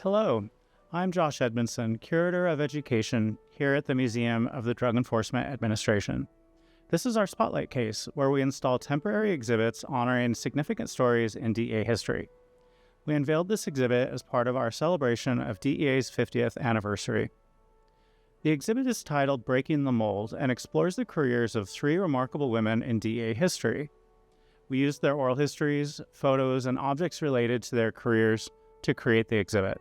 Hello, I'm Josh Edmondson, Curator of Education here at the Museum of the Drug Enforcement Administration. This is our Spotlight case, where we install temporary exhibits honoring significant stories in DEA history. We unveiled this exhibit as part of our celebration of DEA's 50th anniversary. The exhibit is titled Breaking the Mold and explores the careers of three remarkable women in DEA history. We used their oral histories, photos, and objects related to their careers to create the exhibit.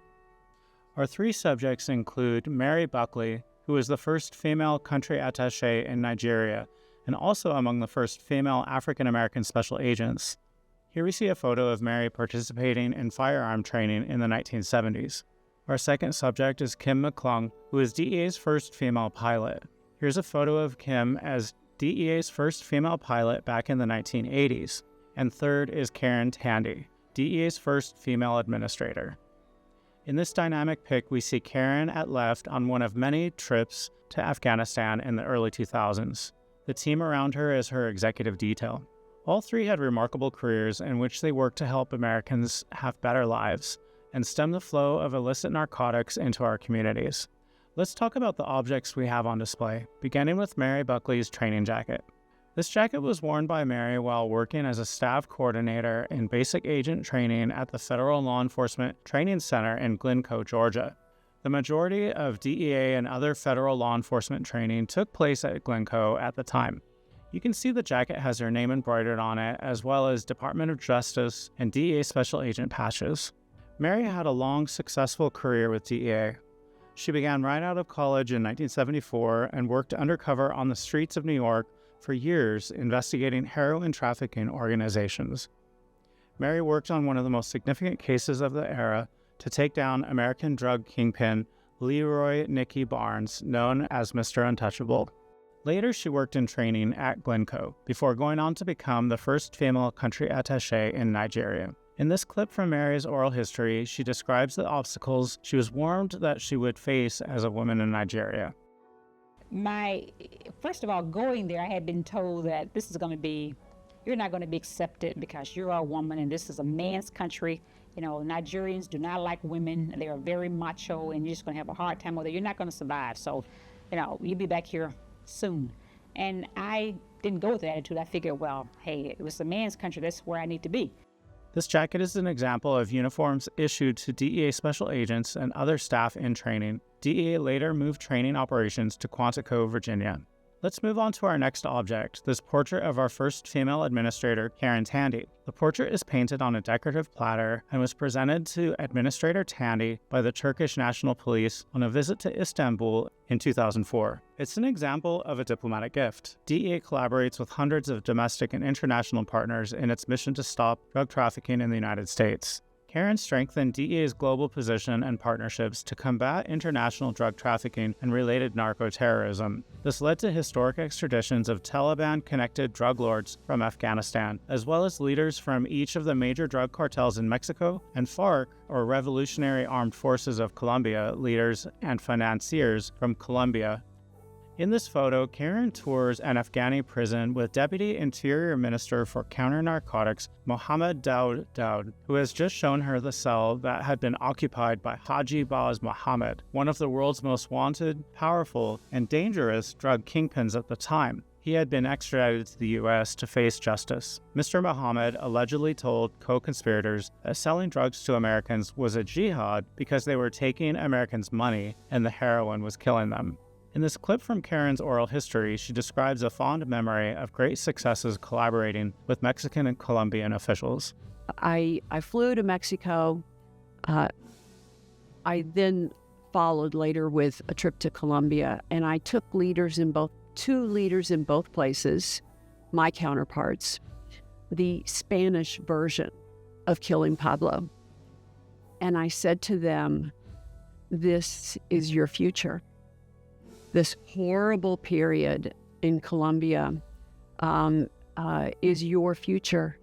Our three subjects include Mary Buckley, who was the first female country attaché in Nigeria and also among the first female African-American special agents. Here we see a photo of Mary participating in firearm training in the 1970s. Our second subject is Kim McClung, who is DEA's first female pilot. Here's a photo of Kim as DEA's first female pilot back in the 1980s. And third is Tandy, DEA's first female administrator. In this dynamic pic, we see Karen at left on one of many trips to Afghanistan in the early 2000s. The team around her is her executive detail. All three had remarkable careers in which they worked to help Americans have better lives and stem the flow of illicit narcotics into our communities. Let's talk about the objects we have on display, beginning with Mary Buckley's training jacket. This jacket was worn by Mary while working as a staff coordinator in basic agent training at the Federal Law Enforcement Training Center in Glencoe, Georgia. The majority of DEA and other federal law enforcement training took place at Glencoe at the time. You can see the jacket has her name embroidered on it, as well as Department of Justice and DEA Special Agent patches. Mary had a long, successful career with DEA. She began right out of college in 1974 and worked undercover on the streets of New York for years investigating heroin trafficking organizations. Mary worked on one of the most significant cases of the era to take down American drug kingpin Leroy Nicky Barnes, known as Mr. Untouchable. Later, she worked in training at Glencoe before going on to become the first female country attaché in Nigeria. In this clip from Mary's oral history, she describes the obstacles she was warned that she would face as a woman in Nigeria. First of all, going there, I had been told that you're not going to be accepted because you're a woman and this is a man's country. You know, Nigerians do not like women. They are very macho and you're just going to have a hard time with it. You're not going to survive. So, you'll be back here soon. And I didn't go with that attitude. I figured, well, hey, it was a man's country. That's where I need to be. This jacket is an example of uniforms issued to DEA special agents and other staff in training. DEA later moved training operations to Quantico, Virginia. Let's move on to our next object, this portrait of our first female administrator, Tandy. The portrait is painted on a decorative platter and was presented to Administrator Tandy by the Turkish National Police on a visit to Istanbul in 2004. It's an example of a diplomatic gift. DEA collaborates with hundreds of domestic and international partners in its mission to stop drug trafficking in the United States. Karen strengthened DEA's global position and partnerships to combat international drug trafficking and related narco-terrorism. This led to historic extraditions of Taliban-connected drug lords from Afghanistan, as well as leaders from each of the major drug cartels in Mexico and FARC, or Revolutionary Armed Forces of Colombia, leaders and financiers from Colombia. In this photo, Karen tours an Afghani prison with Deputy Interior Minister for Counter-Narcotics Mohammed Daoud, who has just shown her the cell that had been occupied by Haji Baz Mohammed, one of the world's most wanted, powerful, and dangerous drug kingpins at the time. He had been extradited to the U.S. to face justice. Mr. Mohammed allegedly told co-conspirators that selling drugs to Americans was a jihad because they were taking Americans' money and the heroin was killing them. In this clip from Karen's oral history, she describes a fond memory of great successes collaborating with Mexican and Colombian officials. I flew to Mexico. I then followed later with a trip to Colombia, and I took two leaders in both places, my counterparts, the Spanish version of Killing Pablo. And I said to them, this is your future. This horrible period in Colombia is your future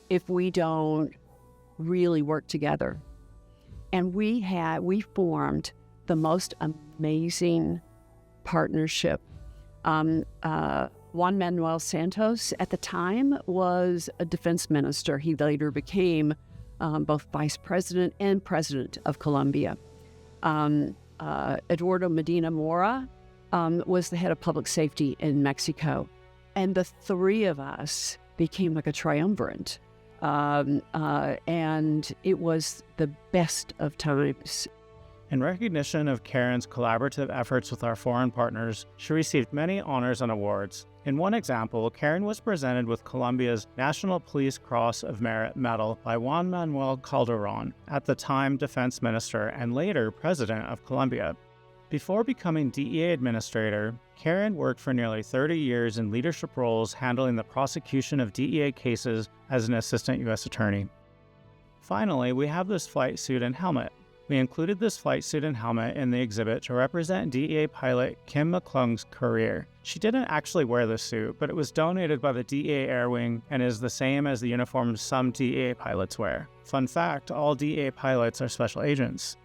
if we don't really work together. And we formed the most amazing partnership. Juan Manuel Santos at the time was a defense minister. He later became both vice president and president of Colombia. Eduardo Medina Mora was the head of public safety in Mexico. And the three of us became like a triumvirate. And it was the best of times. In recognition of Karen's collaborative efforts with our foreign partners, she received many honors and awards. In one example, Karen was presented with Colombia's National Police Cross of Merit Medal by Juan Manuel Calderón, at the time Defense Minister and later President of Colombia. Before becoming DEA Administrator, Karen worked for nearly 30 years in leadership roles handling the prosecution of DEA cases as an Assistant U.S. Attorney. Finally, we have this flight suit and helmet. We included this flight suit and helmet in the exhibit to represent DEA pilot Kim McClung's career. She didn't actually wear the suit, but it was donated by the DEA Air Wing and is the same as the uniforms some DEA pilots wear. Fun fact, all DEA pilots are special agents.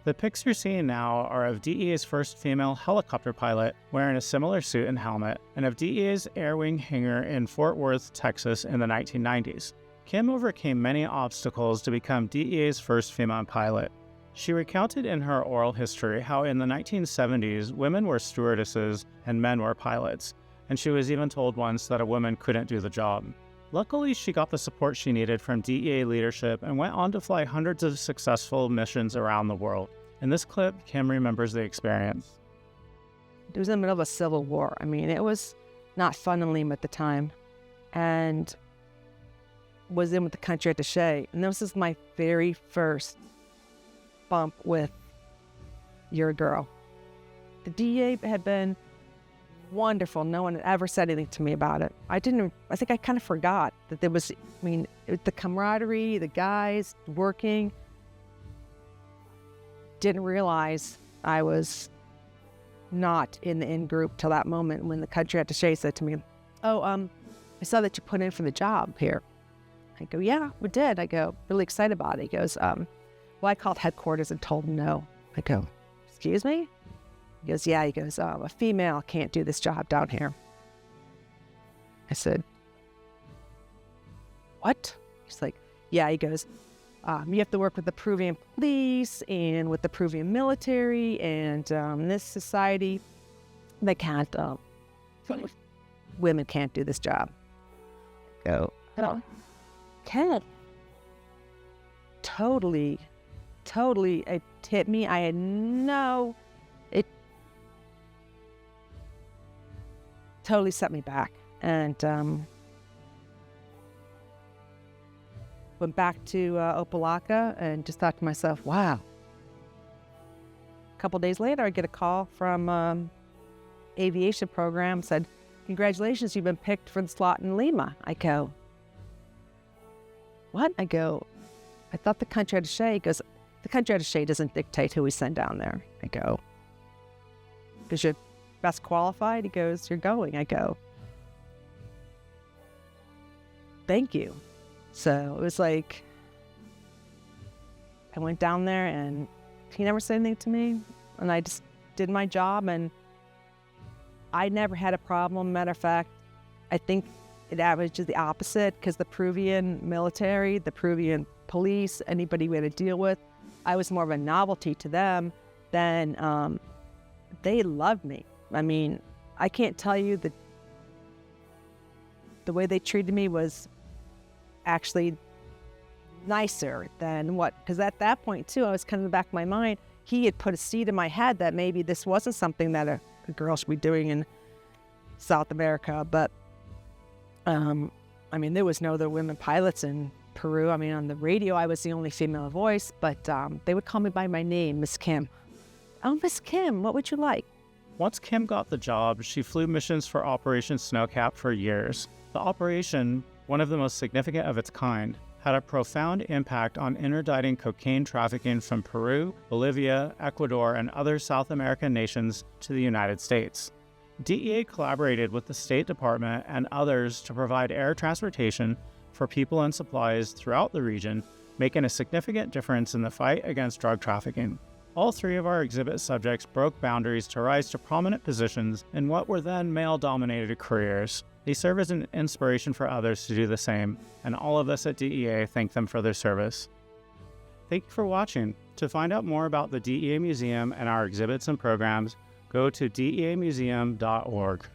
The pics you're seeing now are of DEA's first female helicopter pilot wearing a similar suit and helmet, and of DEA's Air Wing hangar in Fort Worth, Texas in the 1990s. Kim overcame many obstacles to become DEA's first female pilot. She recounted in her oral history how in the 1970s, women were stewardesses and men were pilots, and she was even told once that a woman couldn't do the job. Luckily, she got the support she needed from DEA leadership and went on to fly hundreds of successful missions around the world. In this clip, Kim remembers the experience. It was in the middle of a civil war. I mean, it was not fun in Lima at the time, and was in with the country attaché. And this is my very first bump with your girl. The DEA had been wonderful. No one had ever said anything to me about it. I think I kind of forgot that there was, the camaraderie, the guys working. Didn't realize I was not in the in-group till that moment when the country attaché said to me, I saw that you put in for the job here. I go, yeah, we did. I go, really excited about it. He goes, well, I called headquarters and told them no. I go, excuse me? He goes, yeah. He goes, a female can't do this job down here. I said, what? He's like, yeah. He goes, you have to work with the Peruvian police and with the Peruvian military, and in this society, they can't, women can't do this job. I go, oh, can't. Totally, it hit me. I had it totally set me back. And went back to Opalaca and just thought to myself, wow. A couple days later, I get a call from aviation program, said, congratulations, you've been picked for the slot in Lima. I go, what? I go, I thought the country attaché. He goes, the country attaché doesn't dictate who we send down there. I go, because you're best qualified? He goes, you're going. I go, thank you. So it was like, I went down there and he never said anything to me. And I just did my job, and I never had a problem. Matter of fact, I think it averages the opposite, because the Peruvian military, the Peruvian police, anybody we had to deal with, I was more of a novelty to them than they loved me. I mean, I can't tell you that the way they treated me was actually nicer than what, because at that point too, I was kind of in the back of my mind, he had put a seed in my head that maybe this wasn't something that a girl should be doing in South America. But there was no other women pilots in Peru. On the radio, I was the only female voice, but they would call me by my name, Miss Kim. Oh, Miss Kim, what would you like? Once Kim got the job, she flew missions for Operation Snowcap for years. The operation, one of the most significant of its kind, had a profound impact on interdicting cocaine trafficking from Peru, Bolivia, Ecuador, and other South American nations to the United States. DEA collaborated with the State Department and others to provide air transportation for people and supplies throughout the region, making a significant difference in the fight against drug trafficking. All three of our exhibit subjects broke boundaries to rise to prominent positions in what were then male-dominated careers. They serve as an inspiration for others to do the same, and all of us at DEA thank them for their service. Thank you for watching. To find out more about the DEA Museum and our exhibits and programs, go to deamuseum.org.